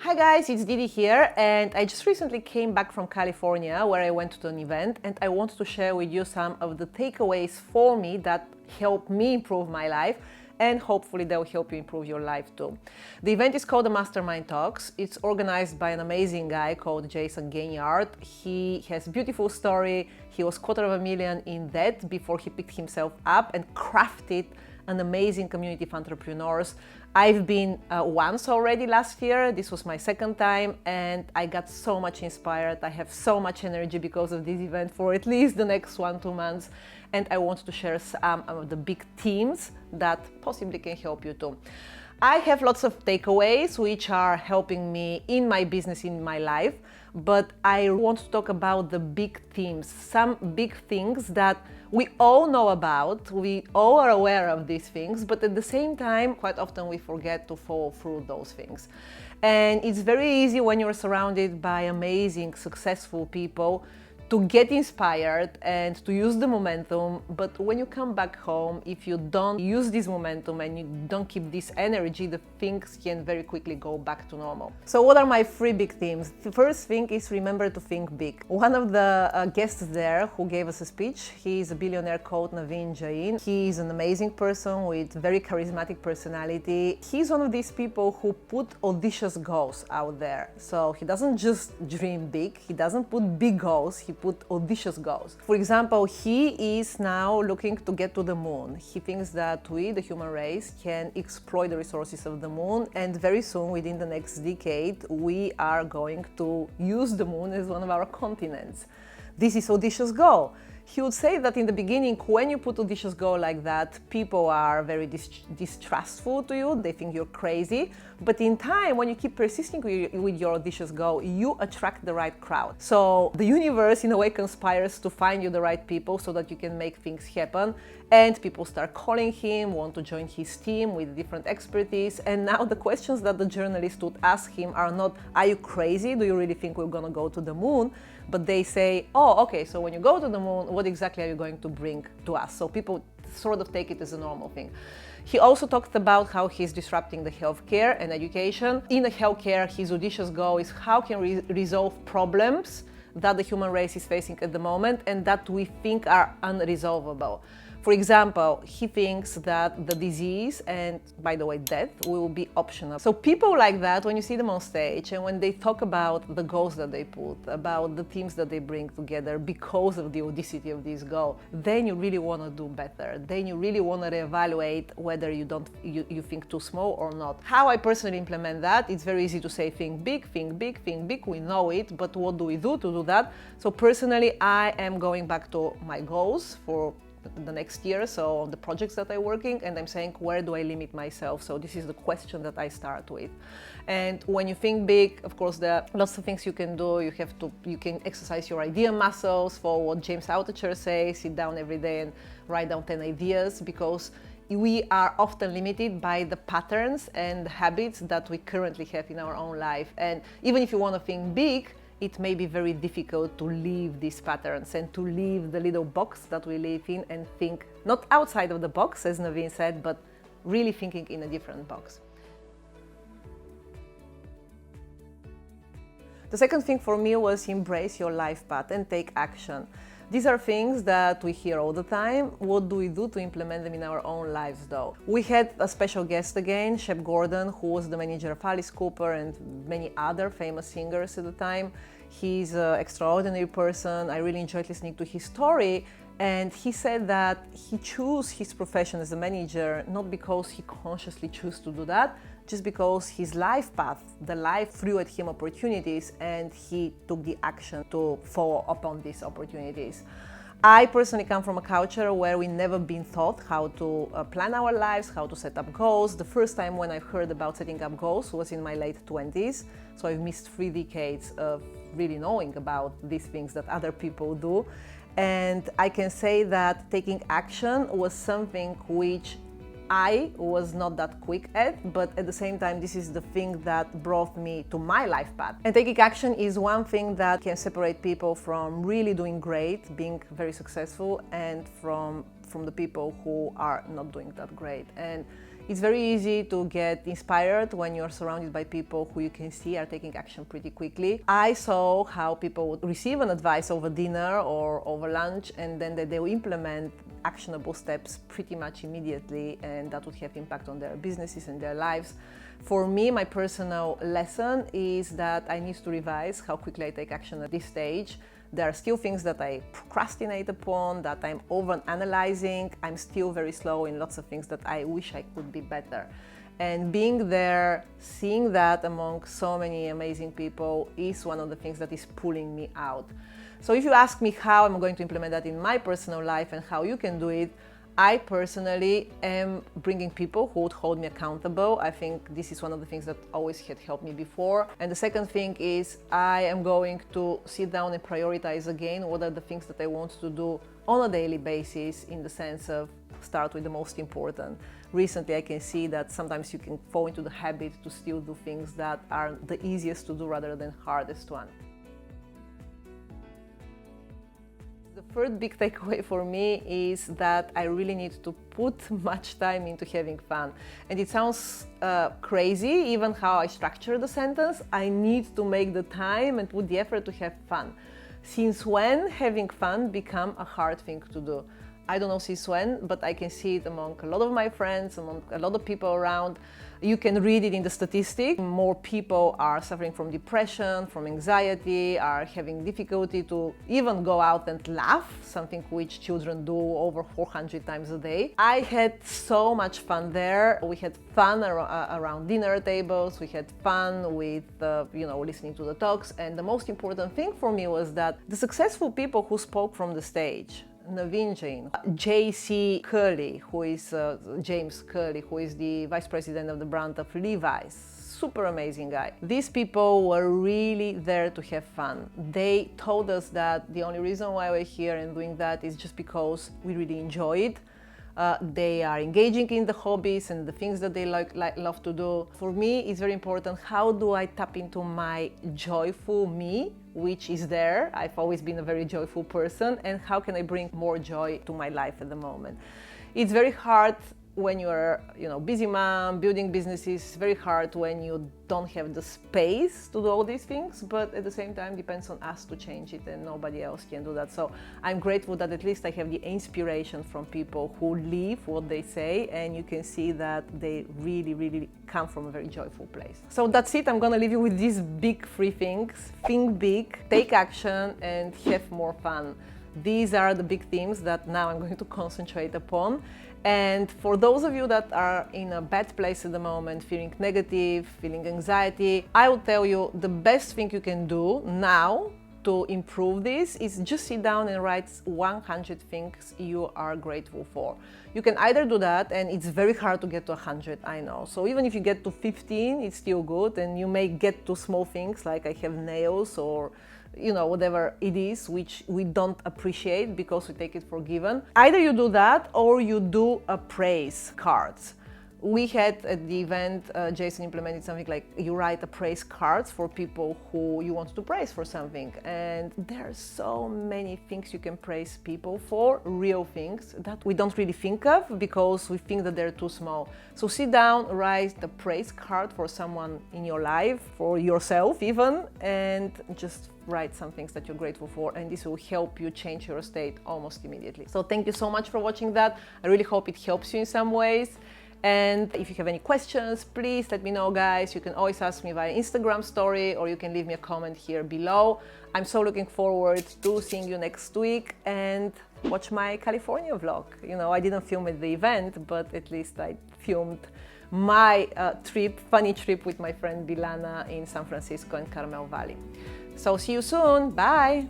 Hi guys, it's Didi here, and I just recently came back from California where I went to an event, and I wanted to share with you some of the takeaways for me that helped me improve my life, and hopefully they'll help you improve your life too. The event is called the Mastermind Talks. It's organized by an amazing guy called Jason Gaignard. He has a beautiful story. He was $250,000 in debt before he picked himself up and crafted an amazing community of entrepreneurs. I've been once already last year. This was my second time, and I got so much inspired. I have so much energy because of this event for at least the next 1-2 months, and I wanted to share some of the big themes that possibly can help you too. I have lots of takeaways which are helping me in my business, in my life, but I want to talk about the big themes, some big things that we all know about, we all are aware of these things, but at the same time, quite often we forget to follow through those things. And it's very easy when you're surrounded by amazing, successful people to get inspired and to use the momentum, but when you come back home, if you don't use this momentum and you don't keep this energy, the things can very quickly go back to normal. So what are my 3 big themes? The first thing is remember to think big. One of the guests there who gave us a speech, he's a billionaire called Naveen Jain. He's an amazing person with very charismatic personality. He's one of these people who put audacious goals out there. So he doesn't just dream big, he doesn't put big goals, he put audacious goals. For example, he is now looking to get to the moon. He thinks that we, the human race, can exploit the resources of the moon, and very soon, within the next decade, we are going to use the moon as one of our continents. This is audacious goal. He would say that in the beginning, when you put audacious goal like that, people are very distrustful to you, they think you're crazy. But in time, when you keep persisting with your audacious goal, you attract the right crowd. So the universe, in a way, conspires to find you the right people so that you can make things happen. And people start calling him, want to join his team with different expertise. And now the questions that the journalist would ask him are not, are you crazy? Do you really think we're gonna go to the moon? But they say, oh, okay, so when you go to the moon, what exactly are you going to bring to us? So people sort of take it as a normal thing. He also talked about how he's disrupting the healthcare and education. In the healthcare, his audacious goal is how can we resolve problems that the human race is facing at the moment and that we think are unresolvable. For example, he thinks that the disease and, by the way, death will be optional. So people like that, when you see them on stage and when they talk about the goals that they put, about the teams that they bring together because of the audacity of this goal, then you really want to do better. Then you really want to reevaluate whether you think too small or not. How I personally implement that, it's very easy to say think big, think big, think big. We know it, but what do we do to do that? So personally, I am going back to my goals for the next year, so the projects that I'm working, and I'm saying, where do I limit myself? So this is the question that I start with. And when you think big, of course, there are lots of things you can do. You can exercise your idea muscles, for what James Altucher says, sit down every day and write down 10 ideas, because we are often limited by the patterns and habits that we currently have in our own life. And even if you want to think big, it may be very difficult to leave these patterns and to leave the little box that we live in and think not outside of the box, as Naveen said, but really thinking in a different box. The second thing for me was embrace your life path and take action. These are things that we hear all the time. What do we do to implement them in our own lives though? We had a special guest again, Shep Gordon, who was the manager of Alice Cooper and many other famous singers at the time. He's an extraordinary person. I really enjoyed listening to his story. And he said that he chose his profession as a manager not because he consciously chose to do that, just because his life path, the life threw at him opportunities and he took the action to follow upon these opportunities. I personally come from a culture where we never been taught how to plan our lives, how to set up goals. The first time when I heard about setting up goals was in my late 20s. So I've missed 3 decades of really knowing about these things that other people do. And I can say that taking action was something which I was not that quick at, but at the same time, this is the thing that brought me to my life path. And taking action is one thing that can separate people from really doing great, being very successful, and from the people who are not doing that great. And It's very easy to get inspired when you're surrounded by people who you can see are taking action pretty quickly. I saw how people would receive an advice over dinner or over lunch, and then they will implement actionable steps pretty much immediately, and that would have impact on their businesses and their lives. For me, my personal lesson is that I need to revise how quickly I take action at this stage. There are still things that I procrastinate upon, that I'm over-analyzing. I'm still very slow in lots of things that I wish I could be better. And being there, seeing that among so many amazing people is one of the things that is pulling me out. So if you ask me how I'm going to implement that in my personal life and how you can do it, I personally am bringing people who would hold me accountable. I think this is one of the things that always had helped me before. And the second thing is I am going to sit down and prioritize again what are the things that I want to do on a daily basis, in the sense of start with the most important. Recently, I can see that sometimes you can fall into the habit to still do things that are the easiest to do rather than hardest one. The third big takeaway for me is that I really need to put much time into having fun. And it sounds crazy, even how I structure the sentence. I need to make the time and put the effort to have fun. Since when having fun become a hard thing to do? I don't know since when, but I can see it among a lot of my friends, among a lot of people around. You can read it in the statistics. More people are suffering from depression, from anxiety, are having difficulty to even go out and laugh, something which children do over 400 times a day. I had so much fun there. We had fun around dinner tables. We had fun with, listening to the talks. And the most important thing for me was that the successful people who spoke from the stage, Naveen Jain, J.C. Curley, who is James Curley, who is the vice president of the brand of Levi's. Super amazing guy. These people were really there to have fun. They told us that the only reason why we're here and doing that is just because we really enjoy it. They are engaging in the hobbies and the things that they love to do. For me, it's very important, how do I tap into my joyful me, which is there. I've always been a very joyful person, and how can I bring more joy to my life at the moment? It's very hard when you're busy mom, building businesses. It's very hard when you don't have the space to do all these things, but at the same time depends on us to change it, and nobody else can do that. So I'm grateful that at least I have the inspiration from people who live what they say, and you can see that they really, really come from a very joyful place. So that's it. I'm gonna leave you with these big three things. Think big, take action, and have more fun. These are the big themes that now I'm going to concentrate upon. And for those of you that are in a bad place at the moment, feeling negative, feeling anxiety, I will tell you the best thing you can do now to improve this is just sit down and write 100 things you are grateful for. You can either do that, and it's very hard to get to 100, I know. So even if you get to 15, it's still good, and you may get to small things like I have nails or whatever it is, which we don't appreciate because we take it for given. Either you do that or you do a praise cards. We had at the event, Jason implemented something like you write a praise cards for people who you want to praise for something. And there are so many things you can praise people for, real things that we don't really think of because we think that they're too small. So sit down, write the praise card for someone in your life, for yourself even, and just write some things that you're grateful for, and this will help you change your state almost immediately. So thank you so much for watching that. I really hope it helps you in some ways. And if you have any questions, please let me know, guys. You can always ask me via Instagram story, or you can leave me a comment here below. I'm so looking forward to seeing you next week, and watch my California vlog. I didn't film at the event, but at least I filmed my funny trip with my friend Bilana in San Francisco and Carmel Valley. So see you soon. Bye.